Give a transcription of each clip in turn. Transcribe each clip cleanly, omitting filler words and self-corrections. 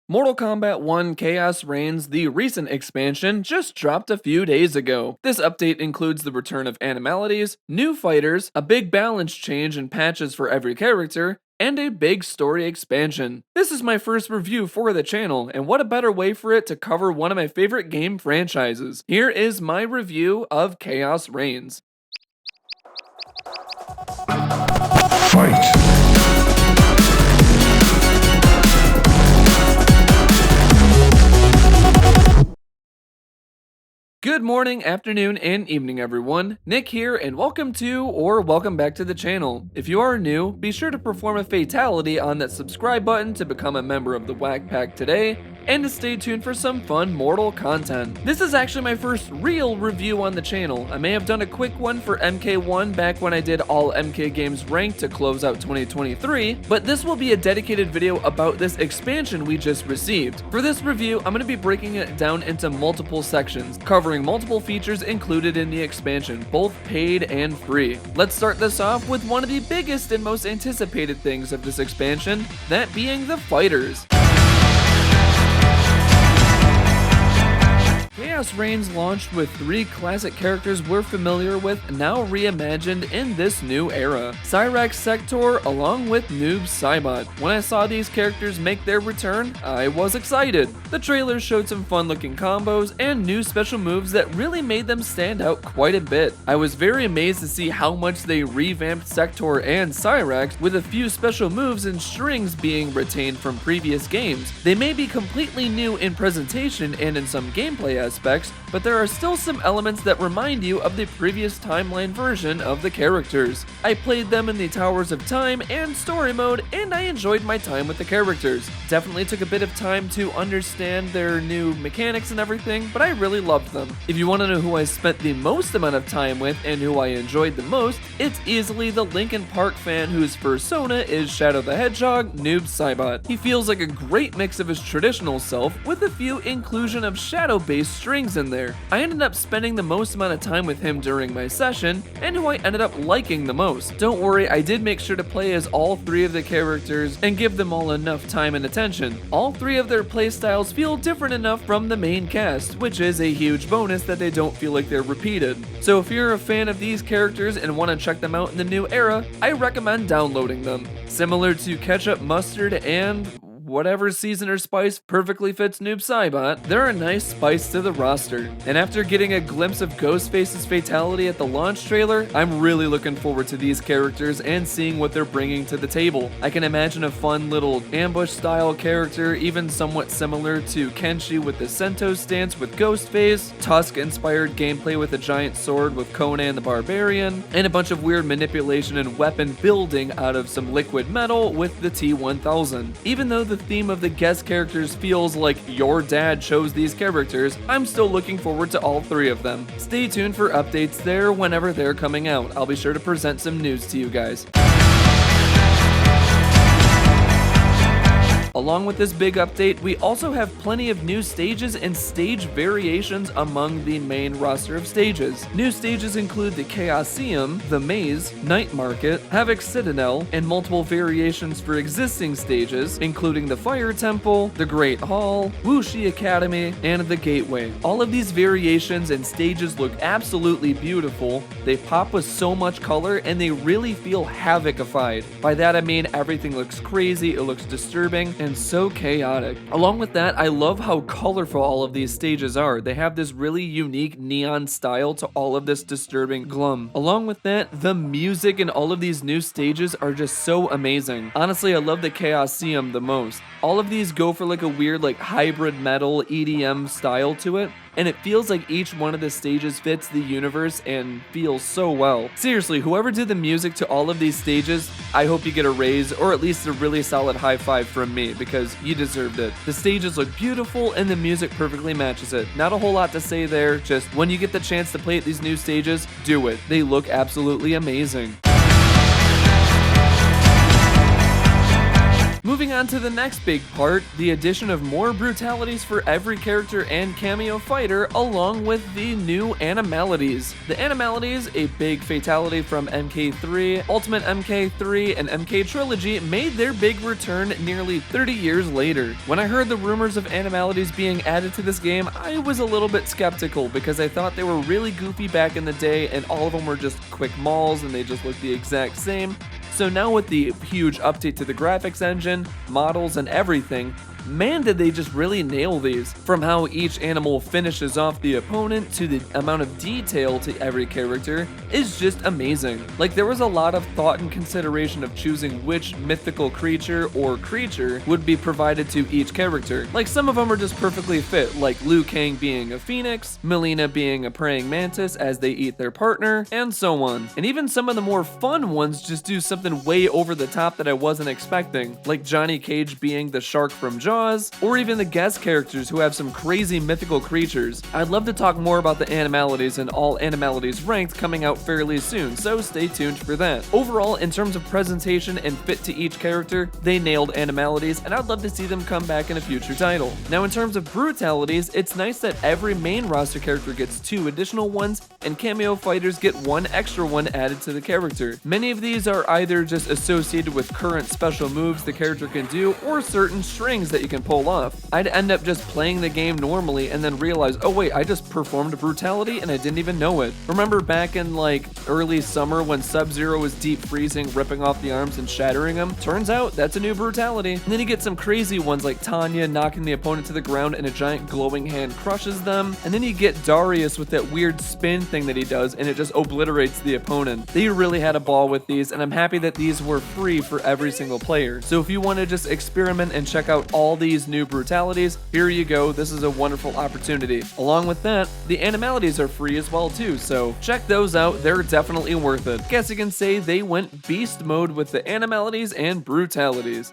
Mortal Kombat 1 Chaos Reigns, the recent expansion, just dropped a few days ago. This update includes the return of Animalities, new fighters, a big balance change and patches for every character, and a big story expansion. This is my first review for the channel, and what a better way for it to cover one of my favorite game franchises. Here is my review of Chaos Reigns. Fight! Good morning, afternoon, and evening everyone. Nick here, and welcome back to the channel. If you are new, be sure to perform a fatality on that subscribe button to become a member of the Whack Pack today, and to stay tuned for some fun Mortal content. This is actually my first real review on the channel. I may have done a quick one for MK1 back when I did all MK games ranked to close out 2023, but this will be a dedicated video about this expansion we just received. For this review, I'm going to be breaking it down into multiple sections, covering multiple features included in the expansion, both paid and free. Let's start this off with one of the biggest and most anticipated things of this expansion, that being the fighters. Chaos Reigns launched with 3 classic characters we're familiar with, now reimagined in this new era. Cyrax Sector along with Noob Saibot. When I saw these characters make their return, I was excited. The trailer showed some fun looking combos and new special moves that really made them stand out quite a bit. I was very amazed to see how much they revamped Sector and Cyrax, with a few special moves and strings being retained from previous games. They may be completely new in presentation and in some gameplay aspects, but there are still some elements that remind you of the previous timeline version of the characters. I played them in the Towers of Time and story mode, and I enjoyed my time with the characters. Definitely took a bit of time to understand their new mechanics and everything, but I really loved them. If you want to know who I spent the most amount of time with and who I enjoyed the most, it's easily the Linkin Park fan whose persona is Shadow the Hedgehog, Noob Saibot. He feels like a great mix of his traditional self with a few inclusion of shadow-based strings in there. I ended up spending the most amount of time with him during my session, and who I ended up liking the most. Don't worry, I did make sure to play as all 3 of the characters and give them all enough time and attention. All 3 of their playstyles feel different enough from the main cast, which is a huge bonus that they don't feel like they're repeated. So if you're a fan of these characters and want to check them out in the new era, I recommend downloading them. Similar to Ketchup, Mustard, and whatever season or spice perfectly fits Noob Saibot, they're a nice spice to the roster. And after getting a glimpse of Ghostface's fatality at the launch trailer, I'm really looking forward to these characters and seeing what they're bringing to the table. I can imagine a fun little ambush style character, even somewhat similar to Kenshi with the Sento stance with Ghostface, Tusk inspired gameplay with a giant sword with Conan the Barbarian, and a bunch of weird manipulation and weapon building out of some liquid metal with the T-1000. Even though the theme of the guest characters feels like your dad chose these characters, I'm still looking forward to all 3 of them. Stay tuned for updates there whenever they're coming out. I'll be sure to present some news to you guys. Along with this big update, we also have plenty of new stages and stage variations among the main roster of stages. New stages include the Chaosium, the Maze, Night Market, Havoc Citadel, and multiple variations for existing stages, including the Fire Temple, the Great Hall, Wuxi Academy, and the Gateway. All of these variations and stages look absolutely beautiful. They pop with so much color, and they really feel Havoc-ified. By that I mean everything looks crazy, it looks disturbing, and so chaotic. Along with that, I love how colorful all of these stages are. They have this really unique neon style to all of this disturbing glum. Along with that, the music in all of these new stages are just so amazing. Honestly, I love the Chaosium the most. All of these go for like a weird hybrid metal EDM style to it, and it feels like each one of the stages fits the universe and feels so well. Seriously, whoever did the music to all of these stages, I hope you get a raise or at least a really solid high five from me, because you deserved it. The stages look beautiful and the music perfectly matches it. Not a whole lot to say there, just when you get the chance to play at these new stages, do it. They look absolutely amazing. Moving on to the next big part, the addition of more brutalities for every character and cameo fighter, along with the new Animalities. The Animalities, a big fatality from MK3, Ultimate MK3, and MK Trilogy, made their big return nearly 30 years later. When I heard the rumors of Animalities being added to this game, I was a little bit skeptical because I thought they were really goofy back in the day and all of them were just quick mauls and they just looked the exact same. So now with the huge update to the graphics engine, models, and everything, man, did they just really nail these. From how each animal finishes off the opponent to the amount of detail to every character is just amazing. Like, there was a lot of thought and consideration of choosing which mythical creature or creature would be provided to each character. Like, some of them are just perfectly fit, like Liu Kang being a phoenix, Melina being a praying mantis as they eat their partner, and so on. And even some of the more fun ones just do something way over the top that I wasn't expecting, like Johnny Cage being the shark from Jaws, or even the guest characters who have some crazy mythical creatures. I'd love to talk more about the Animalities and all Animalities ranked coming out fairly soon, so stay tuned for that. Overall, in terms of presentation and fit to each character, they nailed Animalities, and I'd love to see them come back in a future title. Now, in terms of brutalities, it's nice that every main roster character gets 2 additional ones, and cameo fighters get 1 extra one added to the character. Many of these are either just associated with current special moves the character can do, or certain strings that you can pull off. I'd end up just playing the game normally and then realize, oh wait, I just performed a brutality and I didn't even know it. Remember back in like early summer when Sub-Zero was deep freezing, ripping off the arms and shattering them? Turns out that's a new brutality. And then you get some crazy ones like Tanya knocking the opponent to the ground and a giant glowing hand crushes them. And then you get Darius with that weird spin thing that he does and it just obliterates the opponent. They really had a ball with these, and I'm happy that these were free for every single player. So if you want to just experiment and check out all these new brutalities, here you go. This is a wonderful opportunity. Along with that, the Animalities are free as well too, so check those out. They're definitely worth it. Guess you can say they went beast mode with the Animalities and brutalities.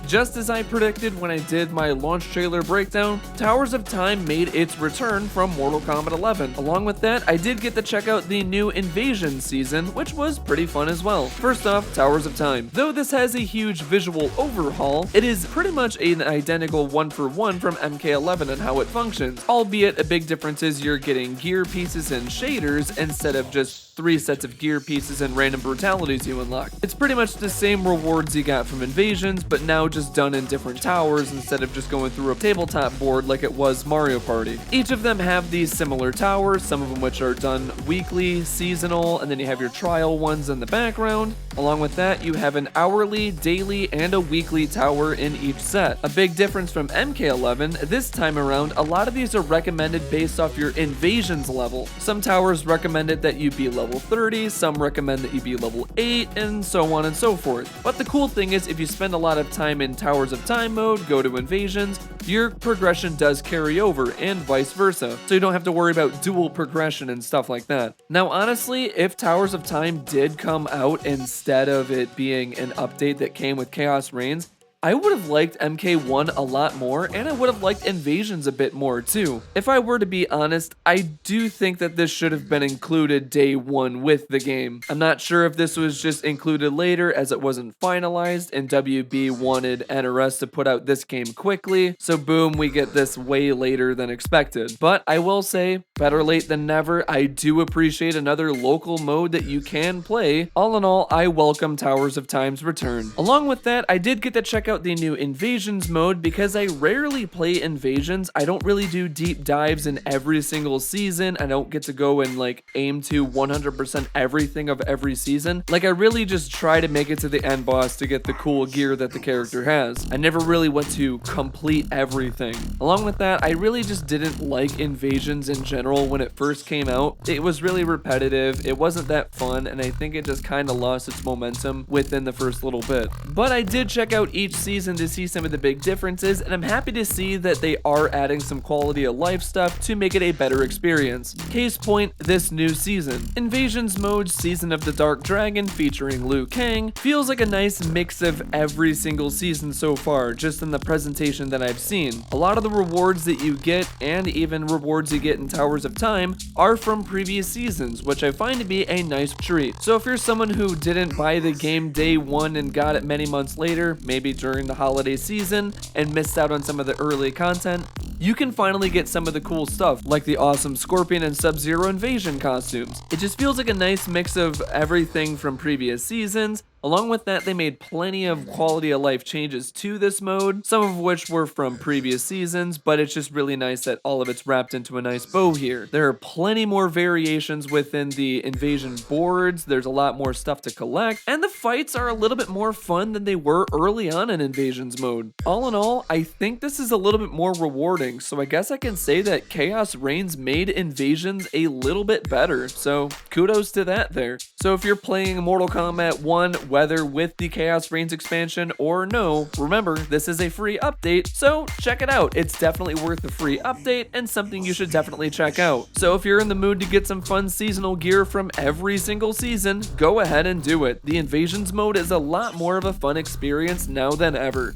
Just as I predicted when I did my launch trailer breakdown, Towers of Time made its return from Mortal Kombat 11. Along with that, I did get to check out the new Invasion season, which was pretty fun as well. First off, Towers of Time. Though this has a huge visual overhaul, it is pretty much an identical one-for-one from MK11 and how it functions, albeit a big difference is you're getting gear pieces and shaders instead of just 3 sets of gear pieces and random brutalities you unlock. It's pretty much the same rewards you got from Invasions, but now just done in different towers instead of just going through a tabletop board like it was Mario Party. Each of them have these similar towers, some of them which are done weekly, seasonal, and then you have your trial ones in the background. Along with that, you have an hourly, daily, and a weekly tower in each set. A big difference from MK11, this time around, a lot of these are recommended based off your Invasions level. Some towers recommended that you be level 30, some recommend that you be level 8, and so on and so forth. But the cool thing is, if you spend a lot of time in Towers of Time mode, go to Invasions, your progression does carry over, and vice versa, so you don't have to worry about dual progression and stuff like that. Now honestly, if Towers of Time did come out instead of it being an update that came with Chaos Reigns, I would have liked MK1 a lot more, and I would have liked Invasions a bit more too. If I were to be honest, I do think that this should have been included day 1 with the game. I'm not sure if this was just included later as it wasn't finalized and WB wanted NRS to put out this game quickly, so boom, we get this way later than expected. But I will say, better late than never. I do appreciate another local mode that you can play. All in all, I welcome Towers of Time's return. Along with that, I did get to check out the new Invasions mode because I rarely play Invasions. I don't really do deep dives in every single season. I don't get to go and like aim to 100% everything of every season. Like, I really just try to make it to the end boss to get the cool gear that the character has. I never really went to complete everything. Along with that, I really just didn't like Invasions in general when it first came out. It was really repetitive, it wasn't that fun, and I think it just kind of lost its momentum within the first little bit. But I did check out each season to see some of the big differences, and I'm happy to see that they are adding some quality of life stuff to make it a better experience. Case point, this new season. Invasions mode Season of the Dark Dragon featuring Liu Kang feels like a nice mix of every single season so far, just in the presentation that I've seen. A lot of the rewards that you get, and even rewards you get in Towers of Time, are from previous seasons, which I find to be a nice treat. So if you're someone who didn't buy the game day one and got it many months later, maybe during the holiday season, and missed out on some of the early content, you can finally get some of the cool stuff, like the awesome Scorpion and Sub-Zero invasion costumes. It just feels like a nice mix of everything from previous seasons. Along with that, they made plenty of quality of life changes to this mode, some of which were from previous seasons, but it's just really nice that all of it's wrapped into a nice bow here. There are plenty more variations within the invasion boards, there's a lot more stuff to collect, and the fights are a little bit more fun than they were early on in invasions mode. All in all, I think this is a little bit more rewarding, so I guess I can say that Chaos Reigns made invasions a little bit better, so kudos to that there. So if you're playing Mortal Kombat 1, whether with the Chaos Reigns expansion or no, remember, this is a free update, so check it out. It's definitely worth the free update and something you should definitely check out. So if you're in the mood to get some fun seasonal gear from every single season, go ahead and do it. The Invasions mode is a lot more of a fun experience now than ever.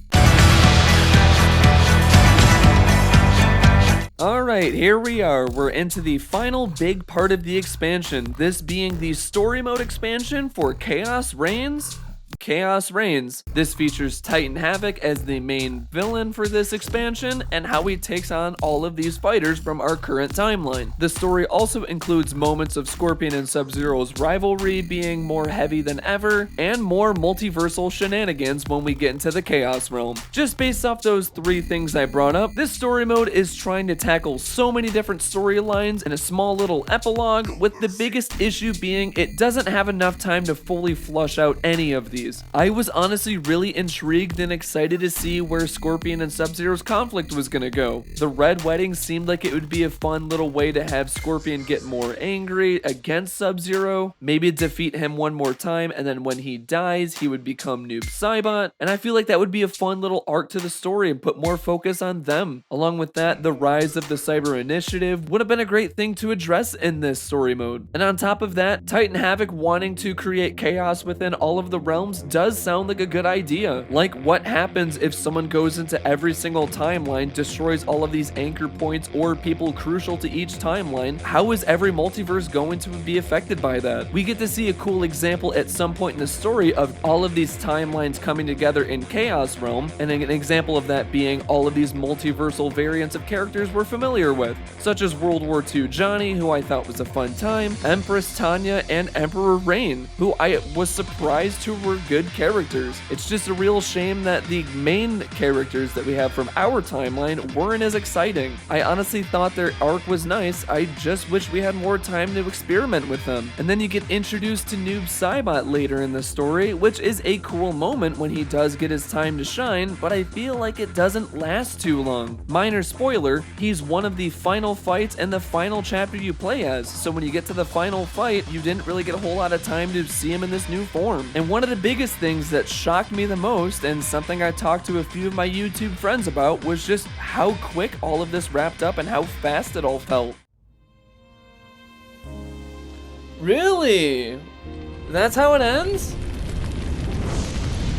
Alright, here we are. We're into the final big part of the expansion, this being the story mode expansion for Chaos Reigns. Chaos Reigns. This features Titan Havoc as the main villain for this expansion and how he takes on all of these fighters from our current timeline. The story also includes moments of Scorpion and Sub-Zero's rivalry being more heavy than ever, and more multiversal shenanigans when we get into the Chaos Realm. Just based off those three things I brought up, this story mode is trying to tackle so many different storylines in a small little epilogue, with the biggest issue being it doesn't have enough time to fully flush out any of these. I was honestly really intrigued and excited to see where Scorpion and Sub-Zero's conflict was gonna go. The Red Wedding seemed like it would be a fun little way to have Scorpion get more angry against Sub-Zero, maybe defeat him one more time, and then when he dies, he would become Noob Saibot, and I feel like that would be a fun little arc to the story and put more focus on them. Along with that, the rise of the Cyber Initiative would have been a great thing to address in this story mode. And on top of that, Titan Havoc wanting to create chaos within all of the realms does sound like a good idea. Like, what happens if someone goes into every single timeline, destroys all of these anchor points or people crucial to each timeline? How is every multiverse going to be affected by that? We get to see a cool example at some point in the story of all of these timelines coming together in Chaos Realm, and an example of that being all of these multiversal variants of characters we're familiar with, such as World War II Johnny, who I thought was a fun time, Empress Tanya, and Emperor Rain, who I was surprised to were good characters. It's just a real shame that the main characters that we have from our timeline weren't as exciting. I honestly thought their arc was nice, I just wish we had more time to experiment with them. And then you get introduced to Noob Saibot later in the story, which is a cool moment when he does get his time to shine, but I feel like it doesn't last too long. Minor spoiler, he's one of the final fights and the final chapter you play as, so when you get to the final fight, you didn't really get a whole lot of time to see him in this new form. And one of the biggest things that shocked me the most, and something I talked to a few of my YouTube friends about, was just how quick all of this wrapped up and how fast it all felt. Really? That's how it ends?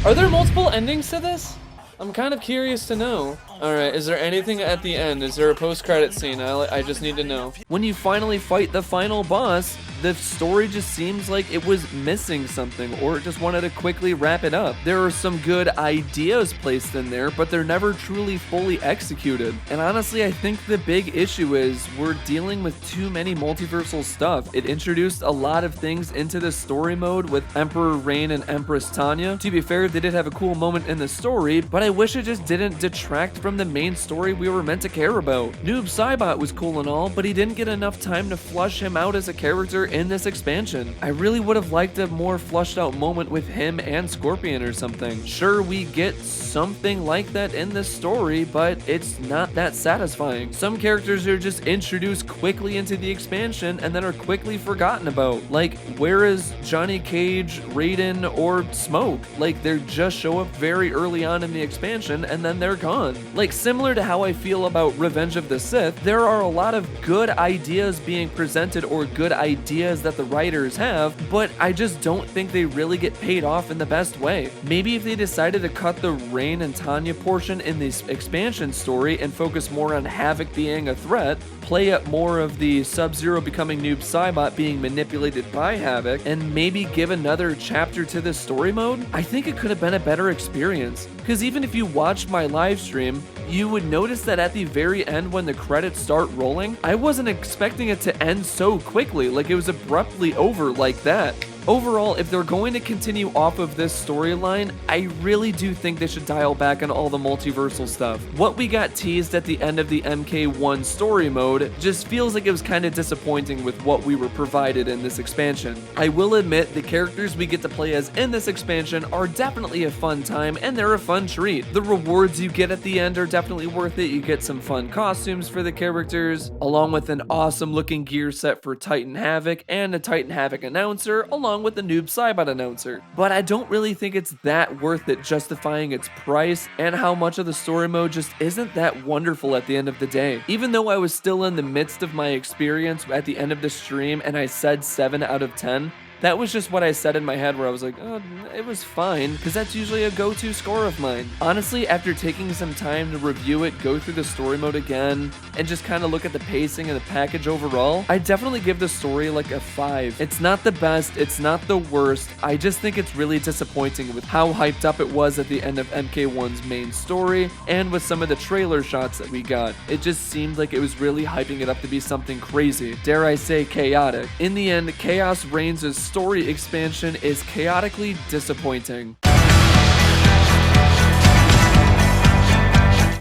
Are there multiple endings to this? I'm kind of curious to know. Alright, is there anything at the end? Is there a post-credit scene? I just need to know. When you finally fight the final boss, the story just seems like it was missing something, or it just wanted to quickly wrap it up. There are some good ideas placed in there, but they're never truly fully executed. And honestly, I think the big issue is we're dealing with too many multiversal stuff. It introduced a lot of things into the story mode with Emperor Rain and Empress Tanya. To be fair, they did have a cool moment in the story, but I wish it just didn't detract from the main story we were meant to care about. Noob Saibot was cool and all, but he didn't get enough time to flush him out as a character character in this expansion. I really would have liked a more fleshed out moment with him and Scorpion or something. Sure, we get something like that in this story, but it's not that satisfying. Some characters are just introduced quickly into the expansion and then are quickly forgotten about. Like, where is Johnny Cage, Raiden, or Smoke? Like, they just show up very early on in the expansion and then they're gone. Like, similar to how I feel about Revenge of the Sith, there are a lot of good ideas being presented or good ideas that the writers have, but I just don't think they really get paid off in the best way. Maybe if they decided to cut the Rain and Tanya portion in this expansion story and focus more on Havoc being a threat, play up more of the Sub-Zero becoming Noob Saibot being manipulated by Havoc, and maybe give another chapter to this story mode, I think it could have been a better experience. Because even if you watched my live stream, you would notice that at the very end when the credits start rolling, I wasn't expecting it to end so quickly, like it was abruptly over like that. Overall, if they're going to continue off of this storyline, I really do think they should dial back on all the multiversal stuff. What we got teased at the end of the MK1 story mode just feels like it was kind of disappointing with what we were provided in this expansion. I will admit the characters we get to play as in this expansion are definitely a fun time and they're a fun treat. The rewards you get at the end are definitely worth it. You get some fun costumes for the characters, along with an awesome looking gear set for Titan Havoc and a Titan Havoc announcer, along with the Noob Saibot announcer. But I don't really think it's that worth it, justifying its price and how much of the story mode just isn't that wonderful at the end of the day. Even though I was still in the midst of my experience at the end of the stream and I said 7 out of 10, that was just what I said in my head, where I was like, oh, it was fine, because that's usually a go-to score of mine. Honestly, after taking some time to review it, go through the story mode again, and just kind of look at the pacing and the package overall, I definitely give the story like a 5. It's not the best, it's not the worst, I just think it's really disappointing with how hyped up it was at the end of MK1's main story, and with some of the trailer shots that we got. It just seemed like it was really hyping it up to be something crazy, dare I say chaotic. In the end, Chaos Reigns' story expansion is chaotically disappointing.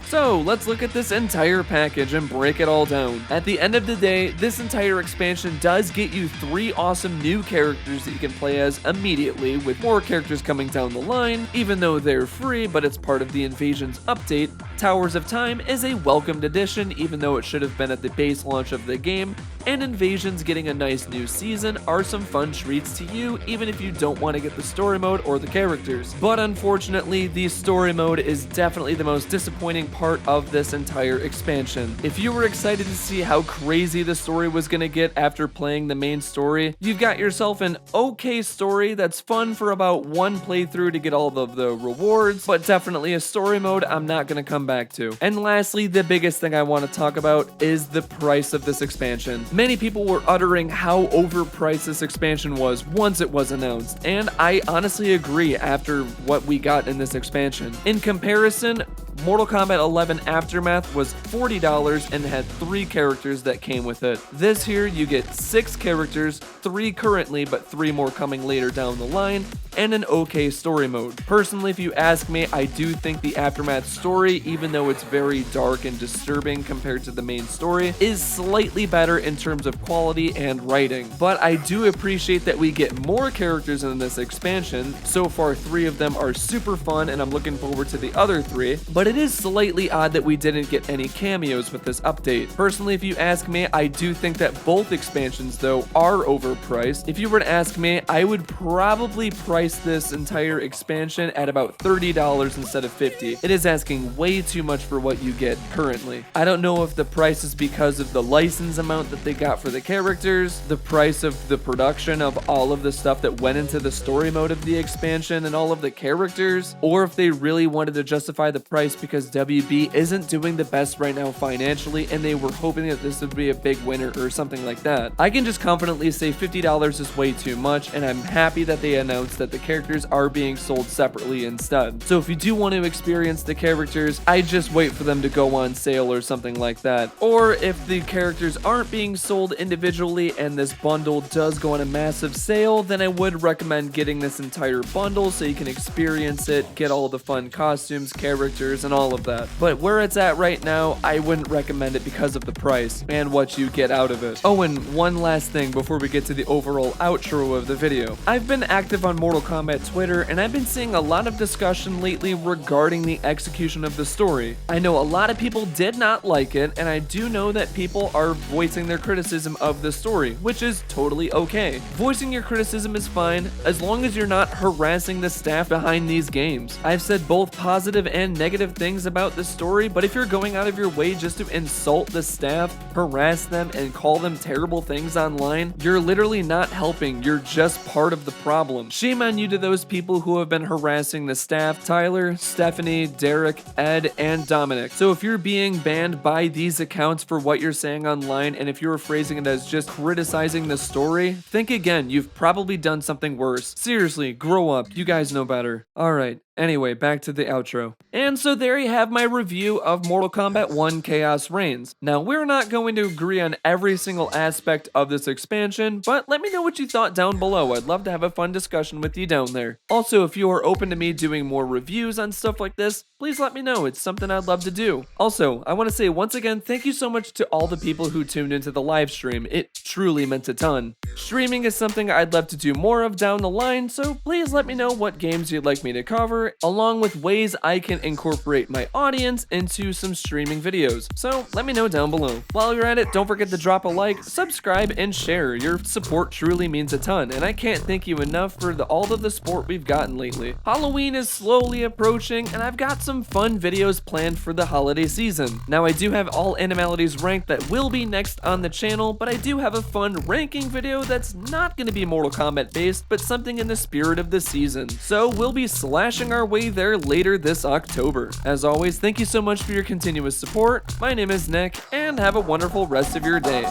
So let's look at this entire package and break it all down. At the end of the day, this entire expansion does get you 3 awesome new characters that you can play as immediately, with more characters coming down the line, even though they're free, but it's part of the Invasions update. Towers of Time is a welcomed addition, even though it should have been at the base launch of the game, and Invasions getting a nice new season are some fun treats to you, even if you don't want to get the story mode or the characters. But unfortunately, the story mode is definitely the most disappointing part of this entire expansion. If you were excited to see how crazy the story was gonna get after playing the main story, you've got yourself an okay story that's fun for about 1 playthrough to get all of the rewards, but definitely a story mode I'm not gonna come back to. And lastly, the biggest thing I want to talk about is the price of this expansion. Many people were uttering how overpriced this expansion was once it was announced, and I honestly agree after what we got in this expansion. In comparison, Mortal Kombat 11 Aftermath was $40 and had 3 characters that came with it. This here, you get 6 characters, 3 currently, but 3 more coming later down the line, and an okay story mode. Personally, if you ask me, I do think the Aftermath story, even though it's very dark and disturbing compared to the main story, is slightly better in terms of quality and writing. But I do appreciate that we get more characters in this expansion. So far, 3 of them are super fun, and I'm looking forward to the other 3, but it is slightly odd that we didn't get any cameos with this update. Personally, if you ask me, I do think that both expansions, though, are overpriced. If you were to ask me, I would probably price this entire expansion at about $30 instead of $50. It is asking way too much for what you get currently. I don't know if the price is because of the license amount that they got for the characters, the price of the production of all of the stuff that went into the story mode of the expansion and all of the characters, or if they really wanted to justify the price because WB isn't doing the best right now financially and they were hoping that this would be a big winner or something like that. I can just confidently say $50 is way too much, and I'm happy that they announced that the characters are being sold separately instead. So if you do want to experience the characters, I just wait for them to go on sale or something like that. Or if the characters aren't being sold individually and this bundle does go on a massive sale, then I would recommend getting this entire bundle so you can experience it, get all the fun costumes, characters, and all of that. But where it's at right now, I wouldn't recommend it because of the price and what you get out of it. Oh, and one last thing before we get to the overall outro of the video. I've been active on Mortal Kombat Twitter, and I've been seeing a lot of discussion lately regarding the execution of the story. I know a lot of people did not like it, and I do know that people are voicing their criticism of the story, which is totally okay. Voicing your criticism is fine, as long as you're not harassing the staff behind these games. I've said both positive and negative things about the story, but if you're going out of your way just to insult the staff, harass them, and call them terrible things online, you're literally not helping, you're just part of the problem. Shame on you to those people who have been harassing the staff: Tyler, Stephanie, Derek, Ed, and Dominic. So if you're being banned by these accounts for what you're saying online, and if you're phrasing it as just criticizing the story, think again, you've probably done something worse. Seriously, grow up, you guys know better. Alright. Anyway, back to the outro. And so there you have my review of Mortal Kombat 1 Chaos Reigns. Now, we're not going to agree on every single aspect of this expansion, but let me know what you thought down below. I'd love to have a fun discussion with you down there. Also, if you are open to me doing more reviews on stuff like this, please let me know. It's something I'd love to do. Also, I want to say once again, thank you so much to all the people who tuned into the live stream. It truly meant a ton. Streaming is something I'd love to do more of down the line, so please let me know what games you'd like me to cover, along with ways I can incorporate my audience into some streaming videos. So let me know down below. While you're at it, don't forget to drop a like, subscribe, and share. Your support truly means a ton, and I can't thank you enough for all of the support we've gotten lately. Halloween is slowly approaching, and I've got some fun videos planned for the holiday season. Now, I do have all Animalities ranked that will be next on the channel, but I do have a fun ranking video that's not going to be Mortal Kombat based, but something in the spirit of the season. So we'll be slashing our way there later this October. As always, thank you so much for your continuous support. My name is Nick, and have a wonderful rest of your day.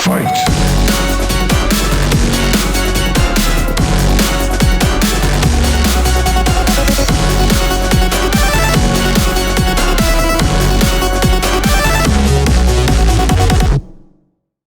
Fight!